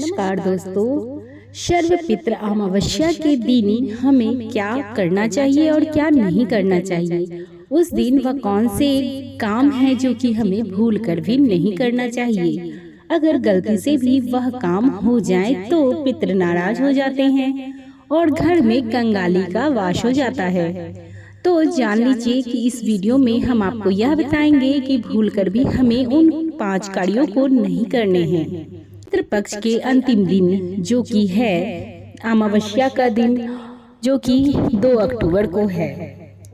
नमस्कार दोस्तों, सर्व पितृ अमावस्या के दिन हमें क्या करना चाहिए और क्या नहीं करना चाहिए। उस दिन वह कौन से काम है जो कि हमें भूल कर भी नहीं करना चाहिए। अगर गलती से भी वह काम हो जाए तो पितृ नाराज हो जाते हैं और घर में कंगाली का वास हो जाता है। तो जान लीजिए कि इस वीडियो में हम आपको यह बताएंगे कि भूल कर भी हमें उन 5 कार्यों को नहीं करने हैं। पितृ पक्ष के अंतिम दिन जो कि है अमावस्या का दिन, जो कि 2 अक्टूबर को है,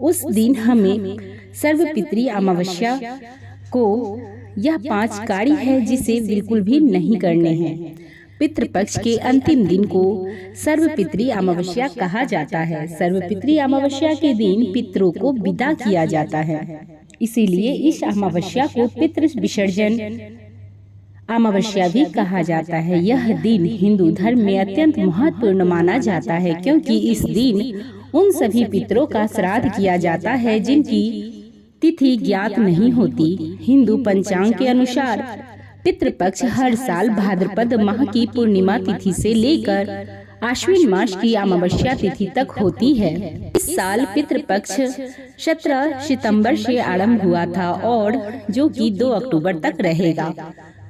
उस दिन हमें सर्वपितृ अमावस्या को यह 5 कार्य है जिसे बिल्कुल भी नहीं करने हैं। पितृपक्ष के अंतिम दिन को सर्वपितृ अमावस्या कहा जाता है। सर्वपितृ अमावस्या के दिन पितरों को विदा किया जाता है, इसीलिए इस अमावस्या को पितृ विसर्जन अमावस्या भी कहा जाता है। यह दिन हिंदू धर्म में अत्यंत महत्वपूर्ण माना जाता है, क्योंकि इस दिन उन सभी पितरों का श्राद्ध किया जाता है जिनकी तिथि ज्ञात नहीं होती। हिंदू पंचांग के अनुसार पितृपक्ष हर साल भाद्रपद माह की पूर्णिमा तिथि से लेकर आश्विन मास की अमावस्या तिथि तक होती है। इस साल पितृपक्ष 17 सितंबर से आरंभ हुआ था और जो कि 2 अक्टूबर तक रहेगा।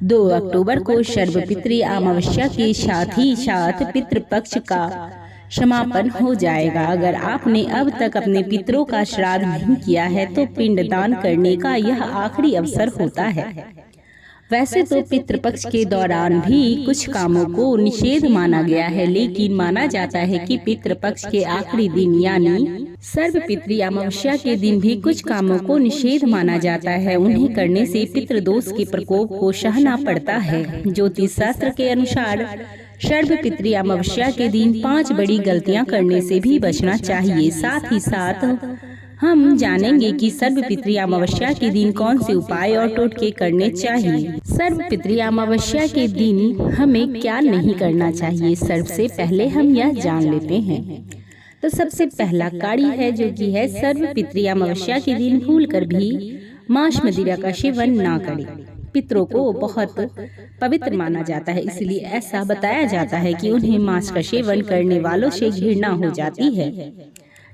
2 अक्टूबर को सर्वपितृ अमावस्या के साथ ही साथ पितृपक्ष का समापन हो जाएगा। अगर आपने अब तक अपने पितरों का श्राद्ध नहीं किया है तो पिंडदान करने का यह आखिरी अवसर होता है। वैसे तो पितृपक्ष के दौरान भी कुछ कामों को निषेध माना गया है, लेकिन माना जाता है कि पितृपक्ष के आखिरी दिन यानी सर्वपितृ अमावस्या के दिन भी कुछ कामों को निषेध माना जाता है। उन्हें करने से पितृदोष के प्रकोप को सहना पड़ता है। ज्योतिष शास्त्र के अनुसार सर्वपितृ अमावस्या के दिन 5 बड़ी गलतियां करने से भी बचना चाहिए। साथ ही साथ हम जानेंगे कि सर्वपितृ अमावस्या के दिन कौन से उपाय और टोटके करने चाहिए। सर्वपितृ अमावस्या के दिन हमें क्या नहीं करना चाहिए, सबसे पहले हम यह जान लेते हैं। तो सबसे पहला कार्य है जो कि है सर्वपितृ अमावस्या के दिन भूल कर भी मांस मदिरा का सेवन ना करें। पितरों को बहुत पवित्र माना जाता है, इसलिए ऐसा बताया जाता है कि उन्हें मांस का सेवन करने वालों से घृणा हो जाती है।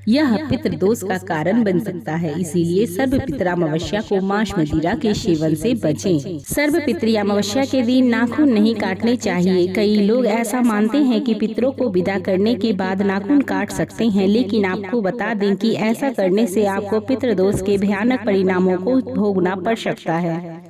यह पितृदोष का कारण बन सकता है, इसीलिए सर्वपितृ अमावस्या को मांस मदिरा के सेवन से बचें। सर्वपितृ अमावस्या के दिन नाखून नहीं काटने चाहिए। कई लोग ऐसा मानते हैं कि पितरों को विदा करने के बाद नाखून काट सकते हैं, लेकिन आपको बता दें कि ऐसा करने से आपको पितृदोष के भयानक परिणामों को भोगना पड़ सकता है।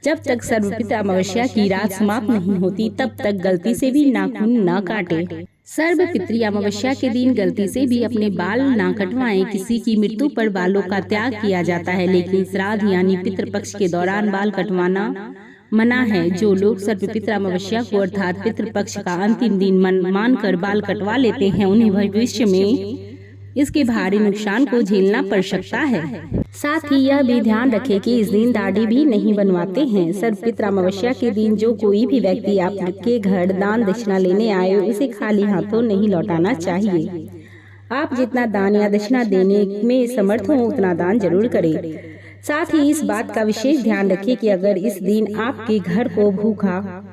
जब तक सर्वपितृ अमावस्या की रात समाप्त नहीं होती तब तक गलती से भी नाखून न काटें। सर्वपितृ अमावस्या के दिन गलती से भी अपने बाल ना कटवाएं। किसी की मृत्यु पर बालों का त्याग किया जाता है, लेकिन श्राद्ध यानी पितृपक्ष के दौरान बाल कटवाना मना है। जो लोग सर्वपितृ अमावस्या को अर्थात पितृपक्ष का अंतिम दिन मानकर बाल कटवा लेते हैं, उन्हें भविष्य में इसके भारी नुकसान को झेलना पड़ सकता है। साथ ही यह भी ध्यान रखें कि इस दिन दाढ़ी भी नहीं बनवाते हैं। सर्वपितृ अमावस्या के दिन जो कोई भी व्यक्ति आपके घर दान दक्षिणा लेने आए उसे खाली हाथों नहीं लौटाना चाहिए। आप जितना दान या दक्षिणा देने में समर्थ हो उतना दान जरूर करें। साथ ही इस बात का विशेष ध्यान रखें कि अगर इस दिन आपके घर को भूखा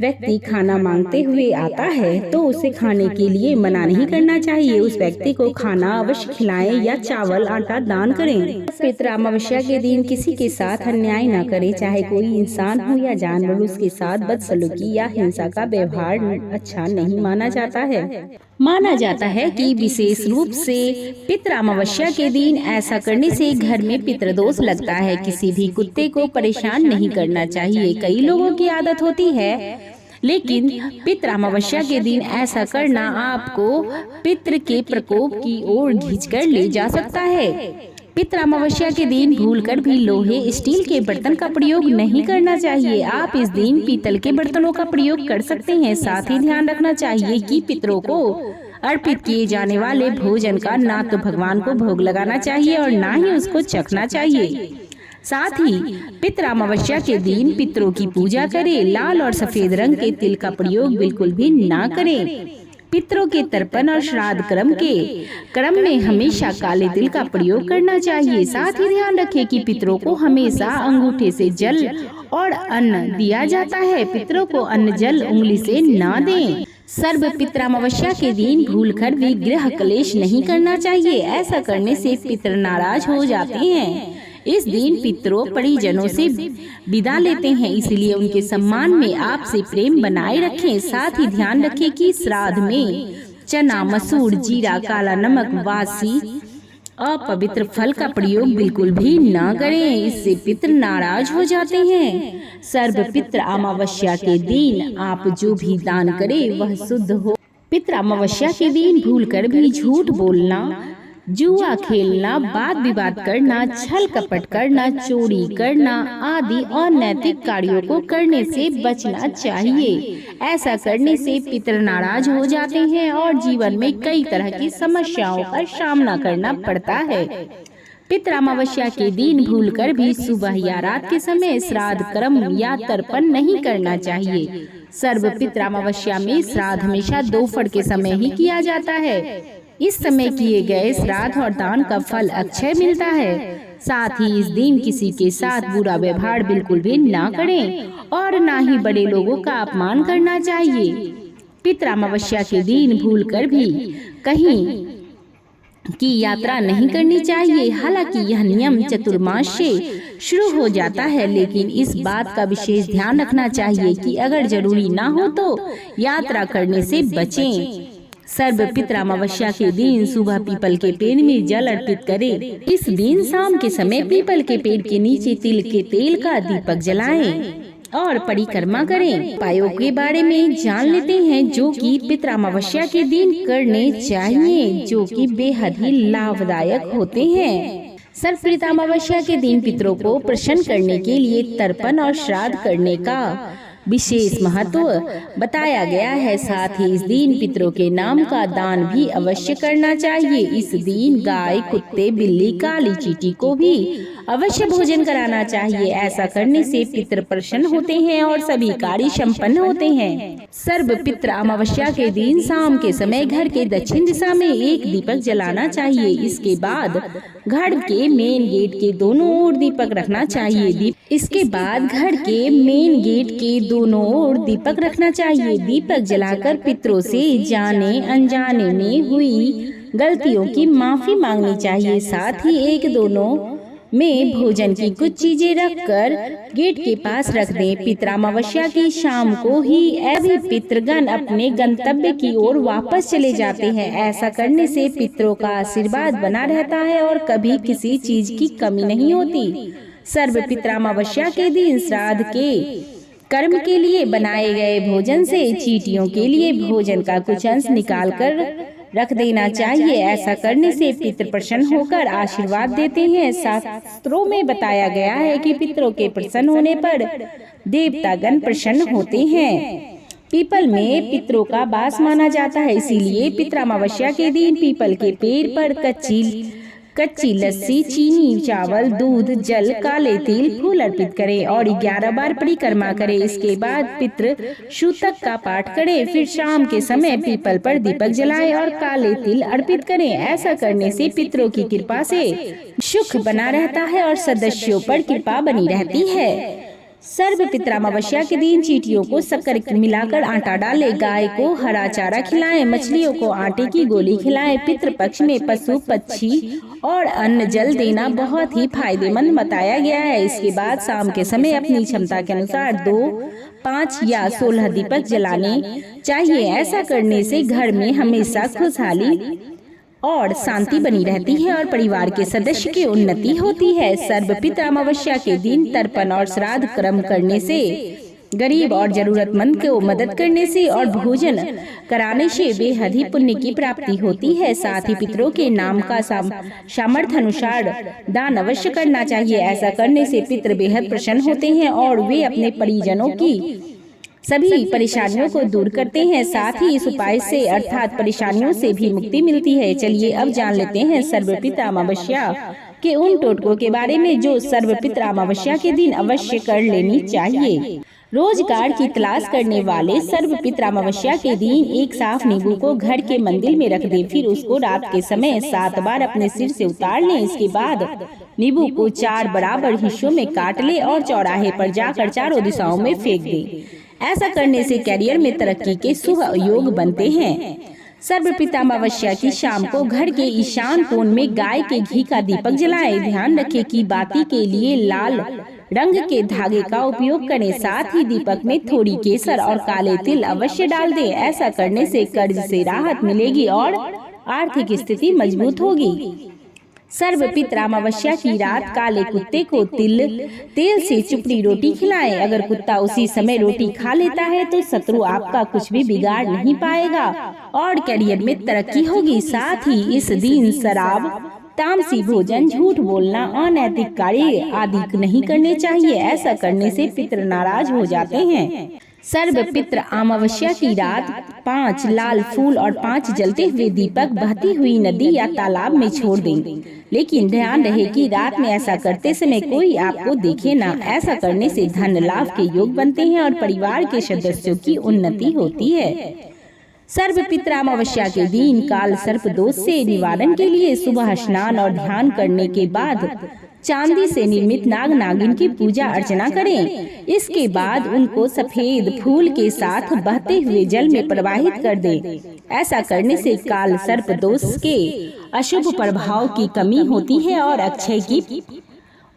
व्यक्ति खाना मांगते हुए आता है तो उसे खाने के लिए मना नहीं करना चाहिए। उस व्यक्ति को खाना अवश्य खिलाएं या चावल आटा दान करें। पितृ अमावस्या के दिन किसी के साथ अन्याय न करें, चाहे कोई इंसान हो या जानवर। उसके साथ बदसलूकी या हिंसा का व्यवहार अच्छा नहीं माना जाता है। माना जाता है कि विशेष रूप से पितृ अमावस्या के दिन ऐसा करने से घर में पितृदोष लगता है। किसी भी कुत्ते को परेशान नहीं करना चाहिए। कई लोगों की आदत होती है, लेकिन पितृ अमावस्या के दिन ऐसा करना आपको पितृ के प्रकोप की ओर खींचकर ले जा सकता है। पितृ अमावस्या के दिन भूलकर भी लोहे स्टील के बर्तन का प्रयोग नहीं करना चाहिए। आप इस दिन पीतल के बर्तनों का प्रयोग कर सकते हैं। साथ ही ध्यान रखना चाहिए कि पितरों को अर्पित किए जाने वाले भोजन का ना तो भगवान को भोग लगाना चाहिए और ना ही उसको चखना चाहिए। साथ ही पितृ अमावस्या के दिन पितरों की पूजा करें। लाल और सफेद रंग के तिल का प्रयोग बिल्कुल भी ना करें। पितरों के तर्पण और श्राद्ध क्रम में हमेशा काले तिल का प्रयोग करना चाहिए। साथ ही ध्यान रखें कि पितरों को हमेशा अंगूठे से जल और अन्न दिया जाता है। पितरों को अन्न जल उंगली से ना दें। सर्व पितृ अमावस्या के दिन भूलकर भी गृह क्लेश नहीं करना चाहिए। ऐसा करने से पितर नाराज हो जाते हैं। इस दिन पितरों परिजनों से विदा लेते हैं, इसलिए उनके सम्मान में आपसे प्रेम बनाए रखें। साथ ही ध्यान रखें कि श्राद्ध में चना, मसूर, जीरा, काला नमक, वासी अपवित्र फल का प्रयोग बिल्कुल भी न करें, इससे पितर नाराज हो जाते हैं। सर्व पितृ अमावस्या के दिन आप जो भी दान करें वह शुद्ध हो। पितृ अमावस्या के दिन भूलकर भी झूठ बोलना, जुआ खेलना, वाद विवाद करना, छल कपट करना, चोरी करना आदि अनैतिक कार्यों को करने से बचना चाहिए। ऐसा करने से पितर नाराज हो जाते हैं और जीवन में कई तरह की समस्याओं का सामना करना पड़ता है। पितृ अमावस्या के दिन भूलकर भी सुबह या रात के समय श्राद्ध क्रम या तर्पण नहीं करना चाहिए। सर्व पितृ अमावस्या में श्राद्ध हमेशा दोपहर के समय ही किया जाता है। इस समय किए गए श्राद्ध और दान का फल अक्षय मिलता है। साथ ही इस दिन किसी के साथ बुरा व्यवहार बिल्कुल भी ना करें और ना ही बड़े लोगों का अपमान करना चाहिए। पितृ अमावस्या के दिन भूलकर भी कहीं की यात्रा नहीं करनी चाहिए। हालांकि यह नियम चतुर्मास से शुरू हो जाता है, लेकिन इस बात का विशेष ध्यान रखना चाहिए कि अगर जरूरी ना हो तो यात्रा करने से बचें। सर्व पितृ अमावस्या के दिन सुबह पीपल के पेड़ में जल अर्पित करें। इस दिन शाम के समय पीपल के पेड़ के नीचे तिल के तेल का दीपक जलाएं और परिक्रमा करें। उपायों के बारे में जान लेते हैं जो कि पितृ अमावस्या के दिन करने चाहिए, जो कि बेहद ही लाभदायक होते हैं। सर्व पितृ अमावस्या के दिन पितरों को प्रसन्न करने के लिए तर्पण और श्राद्ध करने का विशेष महत्व बताया गया है। साथ ही इस दिन पितरों के नाम का दान भी अवश्य करना चाहिए। इस दिन गाय, कुत्ते, बिल्ली, काली चींटी को भी अवश्य भोजन कराना चाहिए। ऐसा करने से पितर प्रसन्न होते हैं और सभी कार्य संपन्न होते हैं। सर्व पितृ अमावस्या के दिन शाम के समय घर के दक्षिण दिशा में एक दीपक जलाना चाहिए। इसके बाद घर के मेन गेट के दोनों ओर दीपक रखना चाहिए। इसके बाद घर के मेन गेट के दोनों ओर दीपक रखना चाहिए। दीपक जलाकर पितरों से जाने अनजाने में हुई गलतियों की माफी मांगनी चाहिए। साथ ही एक दोनों में भोजन की कुछ चीजें रखकर गेट के पास रख दें। पितृ अमावस्या की शाम को ही सभी पितृगण अपने गंतव्य की ओर वापस चले जाते हैं। ऐसा करने से पितरों का आशीर्वाद बना रहता है और कभी किसी चीज की कमी नहीं होती। सर्व पितृ अमावस्या के दिन श्राद्ध के कर्म के लिए बनाए गए भोजन से चींटियों के लिए भोजन का कुछ अंश निकाल कर रख देना चाहिए। ऐसा करने से पितृ प्रसन्न होकर आशीर्वाद देते हैं। शास्त्रों में बताया गया है कि पितरों के प्रसन्न होने पर देवतागण प्रसन्न होते हैं। पीपल में पितरों का वास माना जाता है, इसीलिए पितृ अमावस्या के दिन पीपल के पेड़ पर कच्ची लस्सी, चीनी, चावल, दूध, जल, काले तिल, फूल अर्पित करें और 11 बार परिक्रमा करें। इसके बाद पितृ सूतक का पाठ करें। फिर शाम के समय पीपल पर दीपक जलाएं और काले तिल अर्पित करें। ऐसा करने से पितरों की कृपा से सुख बना रहता है और सदस्यों पर कृपा बनी रहती है। सर्व पितृ अमावस्या के दिन चींटियों को शक्कर मिलाकर आटा डालें, गाय को हरा चारा खिलाएं, मछलियों को आटे की गोली खिलाएं। पितृ पक्ष में पशु, पक्षी और अन्न जल देना बहुत ही फायदेमंद बताया गया है। इसके बाद शाम के समय अपनी क्षमता के अनुसार 2, 5 या 16 दीपक जलाने चाहिए। ऐसा करने से घर में हमेशा खुशहाली और शांति बनी रहती है और परिवार के सदस्य की उन्नति होती है। सर्व पितृ अमावस्या के दिन तर्पण और श्राद्ध कर्म करने से, गरीब और जरूरतमंद को मदद करने से और भोजन कराने से बेहद ही पुण्य की प्राप्ति होती है। साथ ही पितरों के नाम का सामर्थ्य अनुसार दान अवश्य करना चाहिए। ऐसा करने से पितृ बेहद प्रसन्न होते हैं और वे अपने परिजनों की सभी परेशानियों को दूर करते हैं। साथ ही इस उपाय से अर्थात परेशानियों से भी मुक्ति मिलती है। चलिए अब जान लेते हैं सर्व पितृ अमावस्या के उन टोटकों के बारे में जो सर्व पितृ अमावस्या के दिन अवश्य कर लेनी चाहिए। रोजगार की तलाश करने वाले सर्वपित्र अमावस्या के दिन एक साफ नींबू को घर के मंदिर में रख दे, फिर उसको रात के समय 7 बार अपने सिर से उतार लें। इसके बाद नींबू को 4 बराबर हिस्सों में काट ले और चौराहे पर जाकर चारों दिशाओं में फेंक दे। ऐसा करने से कैरियर में तरक्की के शुभ योग बनते हैं। सर्वपित्र अमावस्या की शाम को घर के ईशान कोण में गाय के घी का दीपक जलाएं। ध्यान रखें कि बाती के लिए लाल रंग के धागे का उपयोग करें। साथ ही दीपक में थोड़ी केसर और काले तिल अवश्य डाल दें। ऐसा करने से कर्ज से राहत मिलेगी और आर्थिक स्थिति मजबूत होगी। सर्वपित्र अमावस्या की रात काले कुत्ते को तेल से चुपड़ी रोटी खिलाएं। अगर कुत्ता उसी समय रोटी खा लेता है तो शत्रु आपका कुछ भी बिगाड़ नहीं पाएगा और करियर में तरक्की होगी। साथ ही इस दिन शराब, तामसी भोजन, झूठ बोलना, अनैतिक कार्य आदि नहीं करने चाहिए। ऐसा करने से पितृ नाराज हो जाते हैं। सर्वपित्र अमावस्या की रात 5 लाल फूल और 5 जलते हुए दीपक बहती हुई नदी या तालाब में छोड़ दें। लेकिन ध्यान रहे कि रात में ऐसा करते समय कोई आपको देखे ना। ऐसा करने से धन लाभ के योग बनते हैं और परिवार के सदस्यों की उन्नति होती है। सर्वपित्र अमावस्या के दिन काल सर्प दोष से निवारण के लिए सुबह स्नान और ध्यान करने के बाद चांदी से निर्मित नाग नागिन की पूजा अर्चना करें। इसके बाद उनको सफेद फूल के साथ बहते हुए जल में प्रवाहित कर दें। ऐसा करने से काल सर्प दोष के अशुभ प्रभाव की कमी होती है और अक्षय की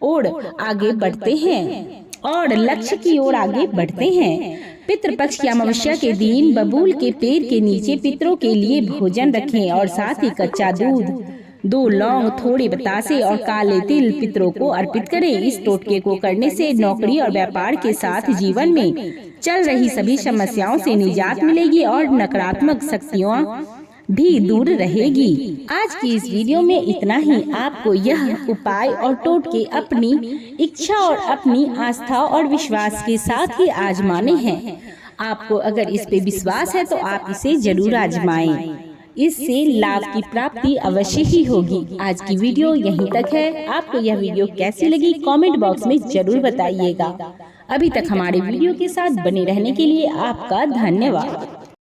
ओर आगे बढ़ते हैं और लक्ष्य की ओर आगे बढ़ते हैं। पितृपक्ष की अमावस्या के दिन बबूल के पेड़ के नीचे पितरों के लिए भोजन रखें और साथ ही कच्चा दूध, 2 लौंग, थोड़े बतासे और काले तिल पितरों को अर्पित करें। इस टोटके को करने से नौकरी और व्यापार के साथ जीवन में चल रही सभी समस्याओं से निजात मिलेगी और नकारात्मक शक्तियाँ भी दूर रहेगी। आज की इस वीडियो में इतना ही। आपको यह उपाय और टोटके अपनी इच्छा और अपनी आस्था और विश्वास के साथ ही आजमाने हैं। आपको अगर इस पे विश्वास है तो आप इसे जरूर आजमाएं। इससे लाभ की प्राप्ति अवश्य ही होगी। आज की वीडियो यहीं तक है। आपको यह वीडियो कैसी लगी कमेंट बॉक्स में जरूर बताइएगा। अभी तक हमारे वीडियो के साथ बने रहने के लिए आपका धन्यवाद।